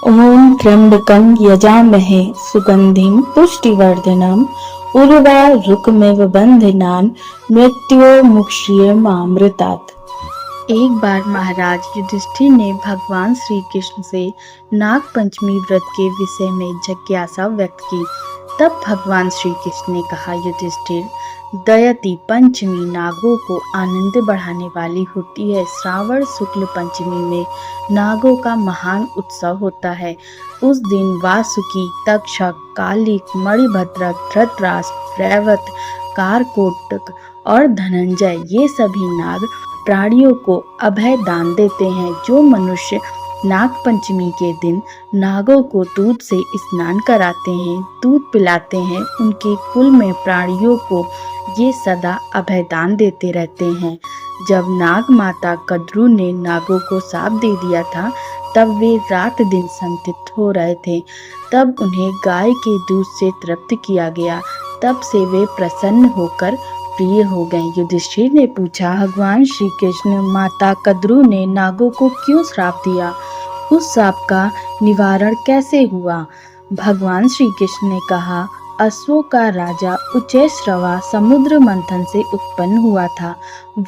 ओम त्र्यंबकं यजामहे सुगंधिं पुष्टिवर्धनम् उर्वारुकमिव बन्धनान् मृत्योर्मुक्षीयमामृतात्। एक बार महाराज युधिष्ठिर ने भगवान श्री कृष्ण से नाग पंचमी व्रत के विषय में जिज्ञासा व्यक्त की। तब भगवान श्री कृष्ण ने कहा, युधिष्ठिर, दयति पंचमी नागों को आनंद बढ़ाने वाली होती है। श्रावण शुक्ल पंचमी में नागों का महान उत्सव होता है। उस दिन वासुकी, तक्षक, कालिक, मणिभद्र, धृतराष्ट्र, रैवत, कारकोटक और धनंजय ये सभी नाग प्राणियों को अभय दान देते हैं। जो मनुष्य नाग पंचमी के दिन नागों को दूध से स्नान कराते हैं, दूध पिलाते हैं, उनके कुल में प्राणियों को ये सदा अभयदान देते रहते हैं। जब नाग माता कद्रू ने नागों को शाप दे दिया था, तब वे रात दिन संतप्त हो रहे थे। तब उन्हें गाय के दूध से तृप्त किया गया। तब से वे प्रसन्न होकर प्रिय हो गए। युधिष्ठिर ने पूछा, भगवान श्री कृष्ण, माता कद्रू ने नागों को क्यों श्राप दिया? उस शाप का निवारण कैसे हुआ? भगवान श्री कृष्ण ने कहा, अश्वों का राजा उच्चैश्रवा समुद्र मंथन से उत्पन्न हुआ था।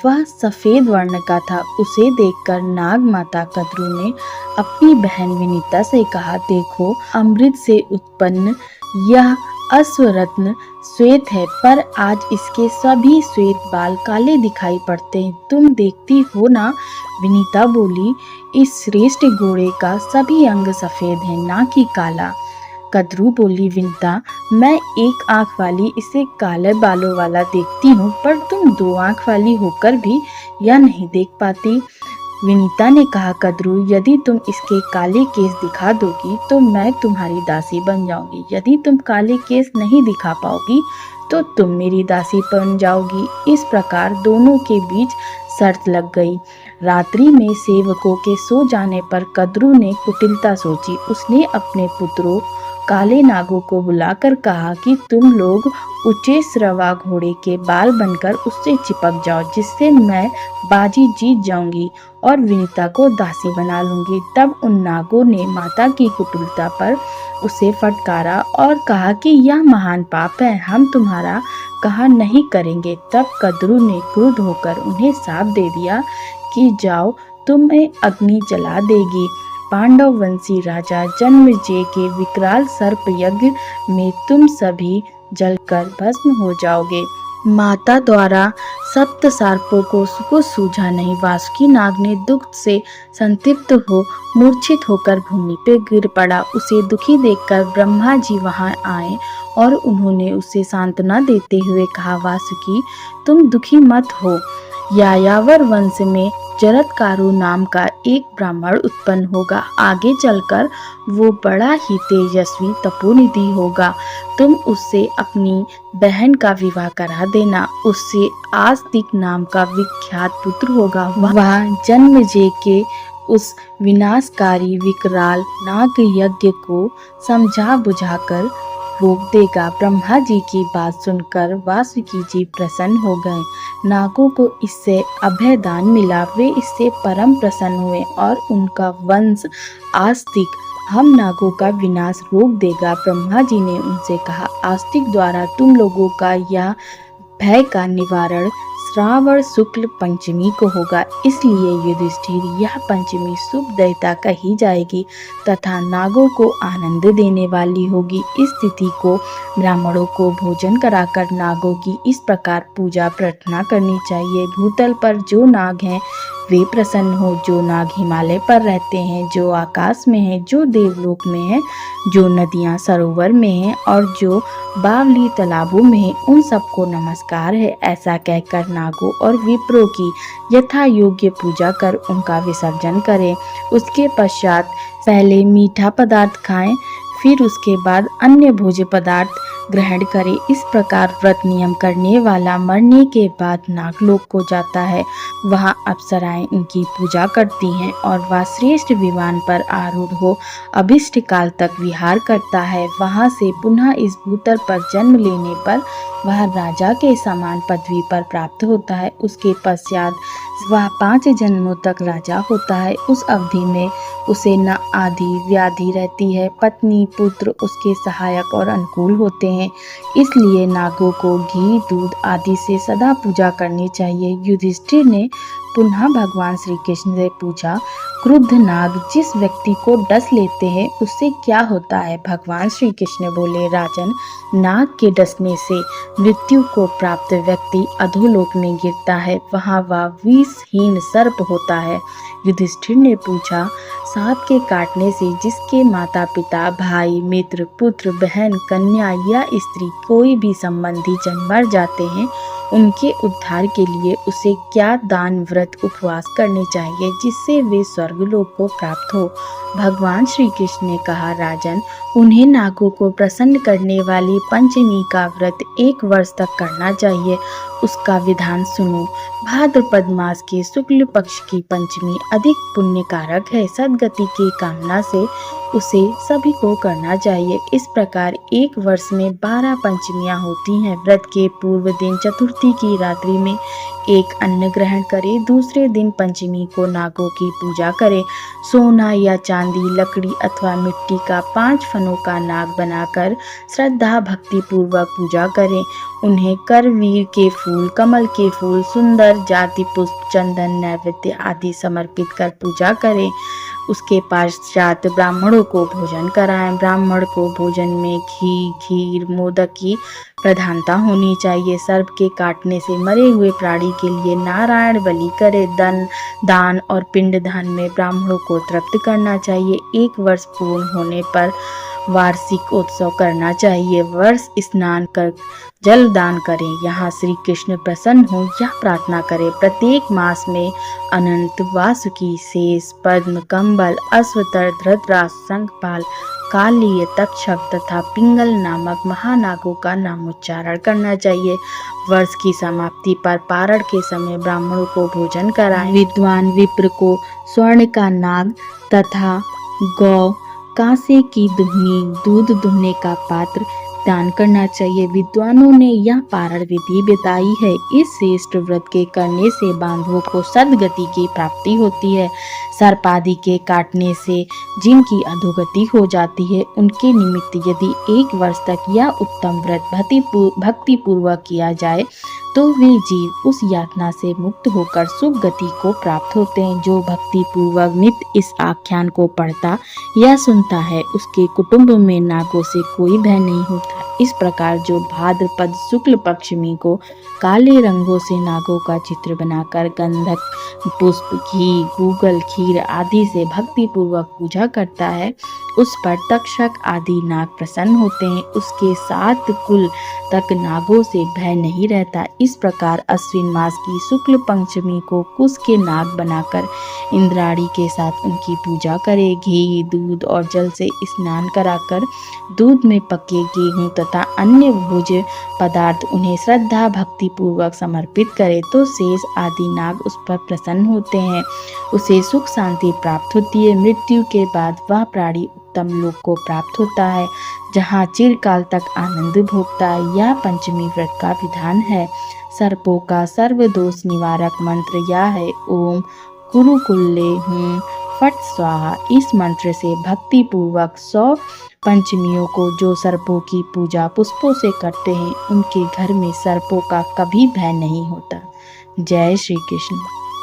वह सफेद वर्ण का था। उसे देखकर नाग माता कद्रू ने अपनी बहन विनीता से कहा, देखो, अमृत से उत्पन्न यह अश्वरत्न श्वेत है, पर आज इसके सभी श्वेत बाल काले दिखाई पड़ते हैं। तुम देखती हो ना? विनीता बोली, इस श्रेष्ठ घोड़े का सभी अंग सफेद है, ना कि काला। कद्रू बोली, विनीता, मैं एक आंख वाली इसे काले बालों वाला देखती हूँ, पर तुम दो आंख वाली होकर भी यह नहीं देख पाती। विनीता ने कहा, कद्रू, यदि तुम इसके काले केस दिखा दोगी तो मैं तुम्हारी दासी बन जाऊंगी। यदि तुम काले केस नहीं दिखा पाओगी तो तुम मेरी दासी बन जाओगी। इस प्रकार दोनों के बीच शर्त लग गई। रात्रि में सेवकों के सो जाने पर कद्रू ने कुटिलता सोची। उसने अपने पुत्रों काले नागों को बुलाकर कहा कि तुम लोग उच्चैश्रवा घोड़े के बाल बनकर उससे चिपक जाओ, जिससे मैं बाजी जीत जाऊंगी और विनीता को दासी बना लूंगी। तब उन नागों ने माता की कुटिलता पर उसे फटकारा और कहा कि यह महान पाप है, हम तुम्हारा कहा नहीं करेंगे। तब कद्रू ने क्रुद्ध होकर उन्हें शाप दे दिया कि जाओ, तुम्हें अग्नि जला देगी। पांडव वंशी राजा जन्मेजय के विकराल सर्प यज्ञ में तुम सभी जलकर भस्म हो जाओगे। माता द्वारा सप्त सर्पों को सूझा नहीं। वासुकी नाग ने दुख से संतप्त हो मूर्छित होकर भूमि पे गिर पड़ा। उसे दुखी देखकर ब्रह्मा जी वहां आए और उन्होंने उसे सांत्वना देते हुए कहा, वासुकी, तुम दुखी मत हो। यायावर वंश में जरत्कारु नाम का एक ब्राह्मण उत्पन्न होगा। आगे चलकर वो बड़ा ही तेजस्वी तपोनिधि होगा। तुम उससे अपनी बहन का विवाह करा देना। उससे आस्तिक नाम का विख्यात पुत्र होगा। वह जन्मेजय के उस विनाशकारी विकराल नाग यज्ञ को समझा बुझाकर रोक देगा। ब्रह्मा जी की बात सुनकर वासुकी जी प्रसन्न हो गए। नागों को इससे अभयदान मिला। वे इससे परम प्रसन्न हुए और उनका वंश आस्तिक हम नागों का विनाश रोक देगा। ब्रह्मा जी ने उनसे कहा, आस्तिक द्वारा तुम लोगों का यह भय का निवारण श्रावण शुक्ल पंचमी को होगा। इसलिए युधिष्ठिर, यह पंचमी शुभदयता कही जाएगी तथा नागों को आनंद देने वाली होगी। इस तिथि को ब्राह्मणों को भोजन कराकर नागों की इस प्रकार पूजा प्रार्थना करनी चाहिए। भूतल पर जो नाग हैं वे प्रसन्न हो। जो नाग हिमालय पर रहते हैं, जो आकाश में हैं, जो देवलोक में हैं, जो नदियां सरोवर में हैं और जो बावली तालाबों में हैं, उन सबको नमस्कार है। ऐसा कहकर नागों और विप्रों की यथा योग्य पूजा कर उनका विसर्जन करें। उसके पश्चात पहले मीठा पदार्थ खाएं, फिर उसके बाद अन्य भोज्य पदार्थ ग्रहण करे। इस प्रकार व्रत नियम करने वाला मरने के बाद नागलोक को जाता है। वहाँ अप्सराएं उनकी पूजा करती हैं और वह श्रेष्ठ विमान पर आरूढ़ हो अभिष्ट काल तक विहार करता है। वहाँ से पुनः इस भूतल पर जन्म लेने पर वह राजा के समान पदवी पर प्राप्त होता है। उसके पश्चात वह 5 जन्मों तक राजा होता है। उस अवधि में उसे न आदि व्याधि रहती है। पत्नी पुत्र उसके सहायक और अनुकूल होते हैं। इसलिए नागों को घी दूध आदि से सदा पूजा करनी चाहिए। युधिष्ठिर ने पुनः भगवान श्री कृष्ण से पूछा, क्रुद्ध नाग जिस व्यक्ति को डस लेते हैं उससे क्या होता है? भगवान श्री कृष्ण बोले, राजन, नाग के डसने से मृत्यु को प्राप्त व्यक्ति अधोलोक में गिरता है। वहाँ वह विषहीन सर्प होता है। युधिष्ठिर ने पूछा, सांप के काटने से जिसके माता पिता भाई मित्र पुत्र बहन कन्या या स्त्री कोई भी संबंधी जन मर जाते हैं, उनके उद्धार के लिए उसे क्या दान व्रत उपवास करने चाहिए जिससे वे स्वर्गलोक को प्राप्त हो? भगवान श्री कृष्ण ने कहा, राजन, उन्हें नागों को प्रसन्न करने वाली पंचमी का व्रत 1 वर्ष तक करना चाहिए। उसका विधान सुनो। भाद्रपद मास के शुक्ल पक्ष की पंचमी अधिक पुण्यकारक है। सद्गति की कामना से उसे सभी को करना चाहिए। इस प्रकार 1 वर्ष में 12 पंचमियां होती हैं। व्रत के पूर्व दिन चतुर्थी की रात्रि में एक अन्न ग्रहण करे। दूसरे दिन पंचमी को नागों की पूजा करे। सोना या चांदी लकड़ी अथवा मिट्टी का 5 फनों का नाग बनाकर श्रद्धा भक्ति पूर्वक पूजा करें। उन्हें करवीर के फूल कमल के फूल सुंदर जाति पुष्प चंदन नैवेद्य आदि समर्पित कर पूजा करें। उसके पश्चात ब्राह्मणों को भोजन कराएं। ब्राह्मण को भोजन में घी खीर मोदक की प्रधानता होनी चाहिए। सर्प के काटने से मरे हुए प्राणी के लिए नारायण बलि करे। दान और पिंडदान में ब्राह्मणों को तृप्त करना चाहिए। 1 वर्ष पूर्ण होने पर वार्षिक उत्सव करना चाहिए। वर्ष स्नान कर जल दान करें। यहाँ श्री कृष्ण प्रसन्न हो यह प्रार्थना करें। प्रत्येक मास में अनंत वासुकी शेष पद्म कंबल अश्वतर धृतराष्ट्र शंखपाल कालीय तक्षक तथा पिंगल नामक महानागों का नामोच्चारण करना चाहिए। वर्ष की समाप्ति पर पारण के समय ब्राह्मणों को भोजन कराएं। विद्वान विप्र को स्वर्ण का नाग तथा गौ कांसे की दुहनी दूध दुहने का पात्र दान करना चाहिए। विद्वानों ने यह पारण विधि बताई है। इस श्रेष्ठ व्रत के करने से बांधवों को सद्गति की प्राप्ति होती है। सर्प आदि के काटने से जिनकी अधोगति हो जाती है उनके निमित्त यदि 1 वर्ष तक यह उत्तम व्रत भक्ति पूर्वक किया जाए तो वे जीव उस यातना से मुक्त होकर सुख गति को प्राप्त होते हैं। जो भक्ति पूर्वक नित्य इस आख्यान को पढ़ता या सुनता है उसके कुटुंब में नागों से कोई भय नहीं होता। इस प्रकार जो भाद्रपद शुक्ल पक्षमी को काले रंगों से नागों का चित्र बनाकर गंधक पुष्प घी गूगल खीर आदि से भक्ति पूर्वक पूजा करता है उस पर तक्षक आदि नाग प्रसन्न होते हैं। उसके 7 कुल तक नागों से भय नहीं रहता। इस प्रकार अश्विन मास की शुक्ल पंचमी को कुश के नाग बनाकर इंद्राणी के साथ उनकी पूजा करे। घी दूध और जल से स्नान कराकर दूध में पके गेहूं तथा अन्य भोज्य पदार्थ उन्हें श्रद्धा भक्ति पूर्वक समर्पित करे तो शेष आदि नाग उस पर प्रसन्न होते हैं। उसे सुख शांति प्राप्त होती है। मृत्यु के बाद वह प्राणी उत्तम लोक को प्राप्त होता है जहाँ चिरकाल तक आनंद भोगता है। यह पंचमी व्रत का विधान है। सर्पों का सर्वदोष निवारक मंत्र यह है, ओम कुरुकुल्ले हूँ फट स्वाहा। इस मंत्र से भक्ति पूर्वक 100 पंचमियों को जो सर्पों की पूजा पुष्पों से करते हैं उनके घर में सर्पों का कभी भय नहीं होता। जय श्री कृष्ण।